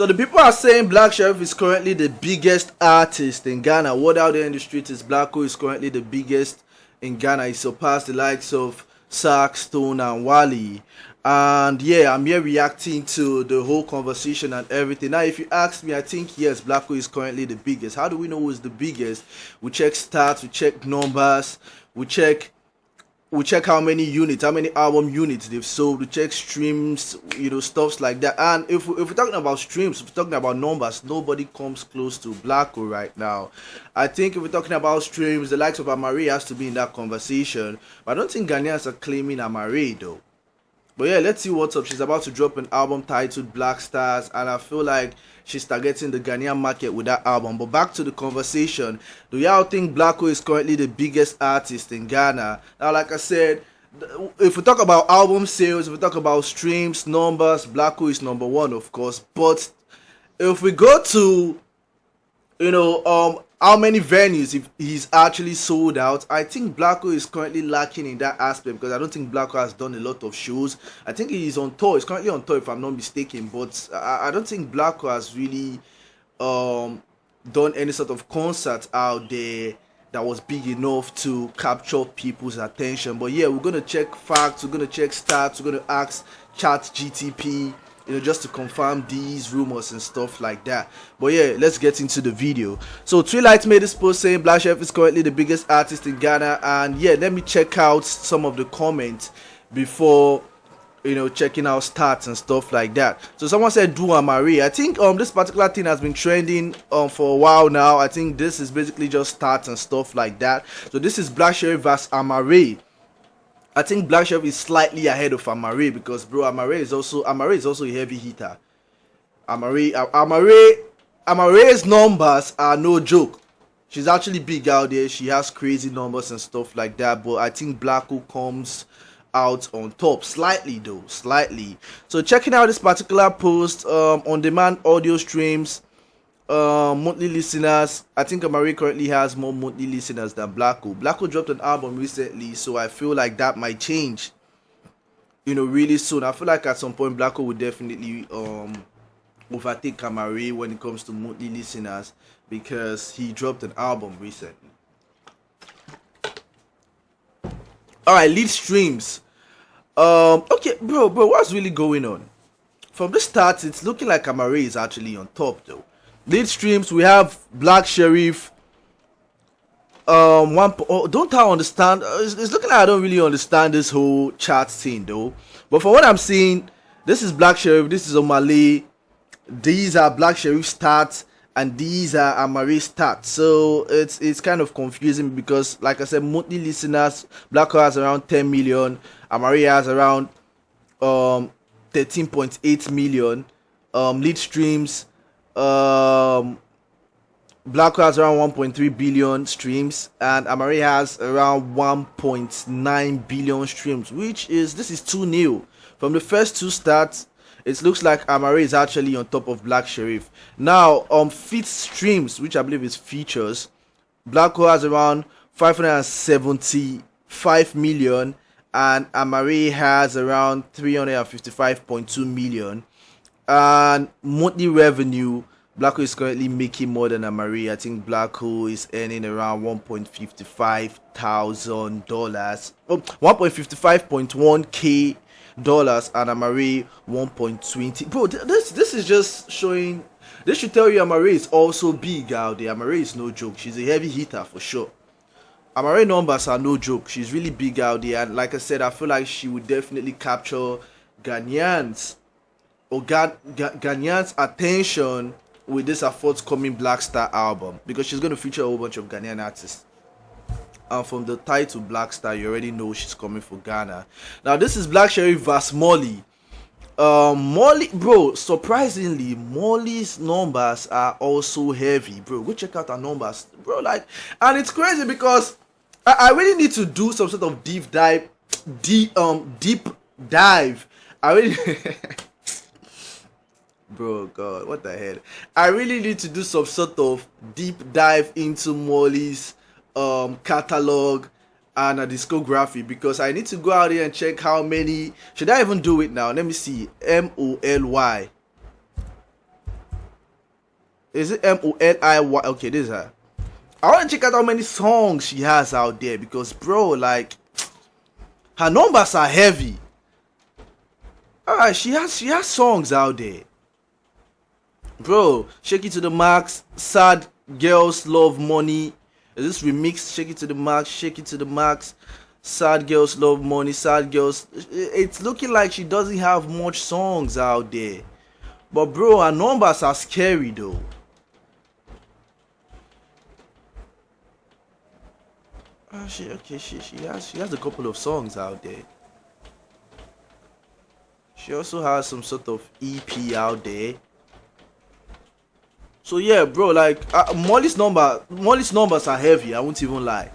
So the people are saying Black Sherif is currently the biggest artist in Ghana. Word out there in the street is Blacko is currently the biggest in Ghana. He surpassed the likes of Sax, Stone, and Wally. And yeah, I'm here reacting to the whole conversation and everything. Now, if you ask me, I think yes, Blacko is currently the biggest. How do we know who is the biggest? We check stats, we check numbers, we check how many units, how many album units they've sold, we check streams, stuffs like that. And if we're talking about streams, if we're talking about numbers, nobody comes close to Blacko right now. I think if we're talking about streams, the likes of Amare has to be in that conversation. But I don't think Ghanaians are claiming Amare though. But yeah, let's see what's up. She's about to drop an album titled Black Stars, and I feel like she's targeting the Ghanaian market with that album. But back to the conversation, do y'all think Blacko is currently the biggest artist in Ghana? Now, like I said, if we talk about album sales, if we talk about streams, numbers, Blacko is number one, of course. But if we go to, how many venues if he's actually sold out, I think Blacko is currently lacking in that aspect, because I don't think Blacko has done a lot of shows. I think he's on tour. He's currently on tour, if I'm not mistaken, but I don't think Blacko has really done any sort of concert out there that was big enough to capture people's attention. But yeah, we're gonna check facts, we're gonna check stats, we're gonna ask ChatGTP, just to confirm these rumors and stuff like that. But yeah, let's get into the video. So Twilight made this post saying Black Sherif is currently the biggest artist in Ghana, and yeah, let me check out some of the comments before checking out stats and stuff like that. So someone said do Amare. I think this particular thing has been trending for a while now. I think this is basically just stats and stuff like that. So this is Black Sherif vs Amare. I think Black Sherif is slightly ahead of Amare, because bro, Amare is also a heavy hitter. Amare's numbers are no joke. She's actually big out there. She has crazy numbers and stuff like that. But I think Blacko comes out on top slightly though, slightly. So checking out this particular post, on demand audio streams, monthly listeners, I think Amare currently has more monthly listeners than Blacko. Blacko dropped an album recently, so I feel like that might change really soon. I feel like at some point Blacko would definitely overtake Amare when it comes to monthly listeners, because he dropped an album recently. Alright, lead streams. Okay, bro, what's really going on? From the start, it's looking like Amare is actually on top though. Lead streams, we have Black Sherif. Don't I understand? It's looking like I don't really understand this whole chart thing though. But from what I'm seeing, this is Black Sherif, this is Omale. These are Black Sherif stats, and these are Amare stats. So it's kind of confusing, because like I said, monthly listeners, Blacko has around 10 million, Amare has around 13.8 million. Lead streams, Blacko has around 1.3 billion streams, and Amare has around 1.9 billion streams, this is too new. From the first two stats, it looks like Amare is actually on top of Black Sherif. Now, feat streams, which I believe is features, Blacko has around 575 million, and Amare has around 355.2 million. And monthly revenue, Blacko is currently making more than Amare. I think Blacko is earning around $1.55,000, 1.55.1k dollars, and Amare 1.20. Bro, this is just showing. This should tell you Amare is also big out there. Amare is no joke. She's a heavy hitter for sure. Amare numbers are no joke. She's really big out there, and like I said, I feel like she would definitely capture Ghanaians attention with this forthcoming Black Star album, because she's going to feature a whole bunch of Ghanaian artists. And from the title Black Star, you already know she's coming for Ghana. Now this is Black Sherif vs Molly. Molly, bro, surprisingly, Molly's numbers are also heavy, bro. Go check out her numbers, bro. Like, and it's crazy because I really need to do some sort of deep dive. I really bro, God, what the hell? I really need to do some sort of deep dive into Molly's catalog and a discography, because I need to go out here and check how many. Should I even do it now? Let me see. Molly. Is it Moliy? Okay, this is her. I want to check out how many songs she has out there because, bro, like, her numbers are heavy. Alright, she has songs out there. Bro, Shake It to the Max, Sad Girls Love Money. Is this remix? Shake It to the Max, Shake It to the Max, Sad Girls Love Money, Sad Girls. It's looking like she doesn't have much songs out there. But bro, her numbers are scary though. She has a couple of songs out there. She also has some sort of EP out there. So yeah, bro, like Molly's numbers are heavy. I won't even lie.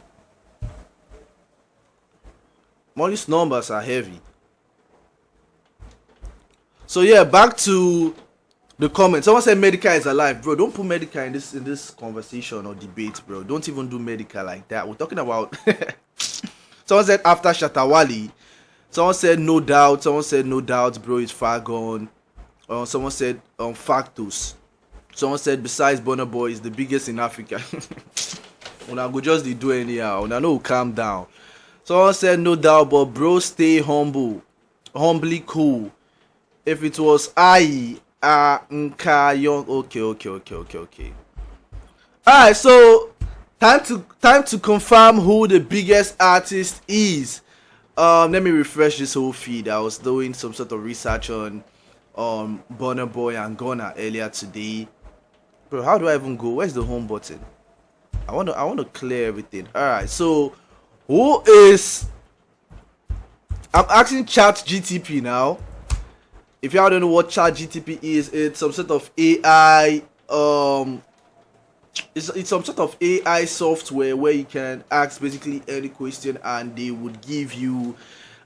Molly's numbers are heavy. So yeah, back to the comments. Someone said Medica is alive, bro. Don't put Medica in this conversation or debate, bro. Don't even do Medica like that. We're talking about. Someone said after Shatawali. Someone said no doubt. Someone said no doubt, bro. It's far gone. Someone said Factus. Someone said besides Burna Boy is the biggest in Africa. When I go just do anyhow. When I know calm down. Someone said no doubt, but bro, stay humble, humbly cool. If it was I. Okay. Alright, so time to confirm who the biggest artist is. Let me refresh this whole feed. I was doing some sort of research on Burna Boy and Ghana earlier today. Bro, how do I even go? Where's the home button? I want to clear everything. Alright, so who is, I'm asking ChatGTP now. If y'all don't know what ChatGTP is, it's some sort of AI. It's some sort of AI software where you can ask basically any question and they would give you.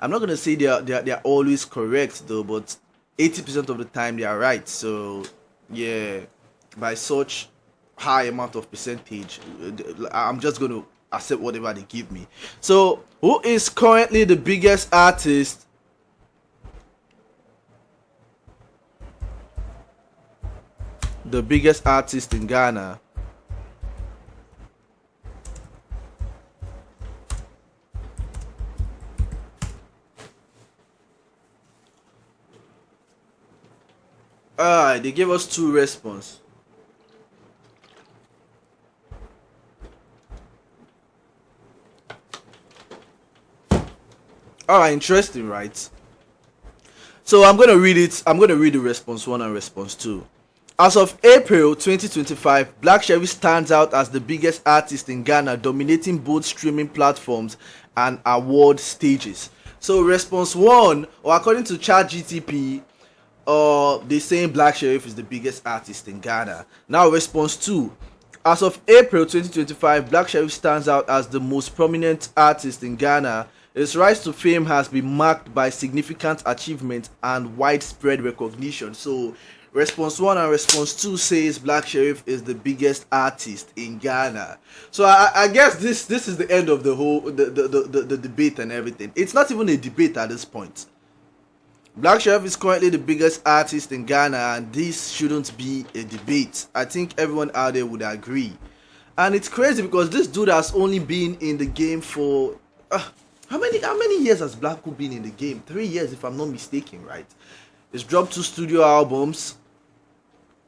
I'm not gonna say they're always correct though, but 80% of the time they are right. So yeah, by such high amount of percentage, I'm just gonna accept whatever they give me. So who is currently the biggest artist? The biggest artist in Ghana. Alright, they gave us two responses. Alright, interesting, right? So I'm gonna read it. I'm gonna read the response 1 and response 2. As of April 2025, Black Sherif stands out as the biggest artist in Ghana, dominating both streaming platforms and award stages. So response 1, or according to ChatGTP, they saying Black Sherif is the biggest artist in Ghana. Now response 2, as of April 2025, Black Sherif stands out as the most prominent artist in Ghana. His rise to fame has been marked by significant achievement and widespread recognition. So response 1 and response 2 says Black Sherif is the biggest artist in Ghana. So I guess this is the end of the whole the debate and everything. It's not even a debate at this point. Black Sherif is currently the biggest artist in Ghana, and this shouldn't be a debate. I think everyone out there would agree. And it's crazy because this dude has only been in the game for how many years has Blacko been in the game? 3 years if I'm not mistaken, right? He's dropped 2 studio albums.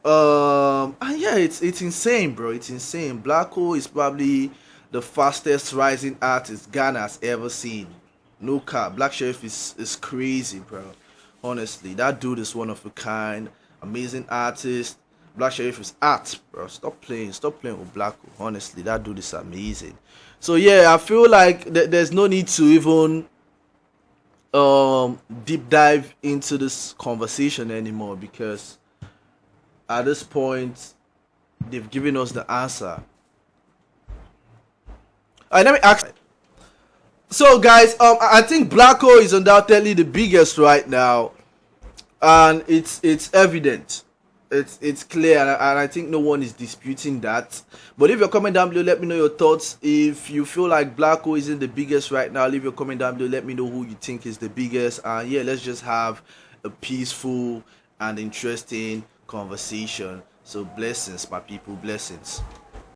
And yeah, it's insane, bro. It's insane. Blacko is probably the fastest rising artist Ghana has ever seen. No cap. Black Sherif is crazy, bro. Honestly, that dude is one of a kind. Amazing artist. Black Sherif is art, bro. Stop playing with Blacko. Honestly, that dude is amazing. So yeah, I feel like there's no need to even deep dive into this conversation anymore, because at this point they've given us the answer. Alright, let me ask. So guys, I think Blacko is undoubtedly the biggest right now, and it's evident. It's clear, and I think no one is disputing that. But if you're comment down below, let me know your thoughts. If you feel like Blacko isn't the biggest right now, leave your comment down below. Let me know who you think is the biggest. And yeah, let's just have a peaceful and interesting conversation. So blessings, my people, blessings.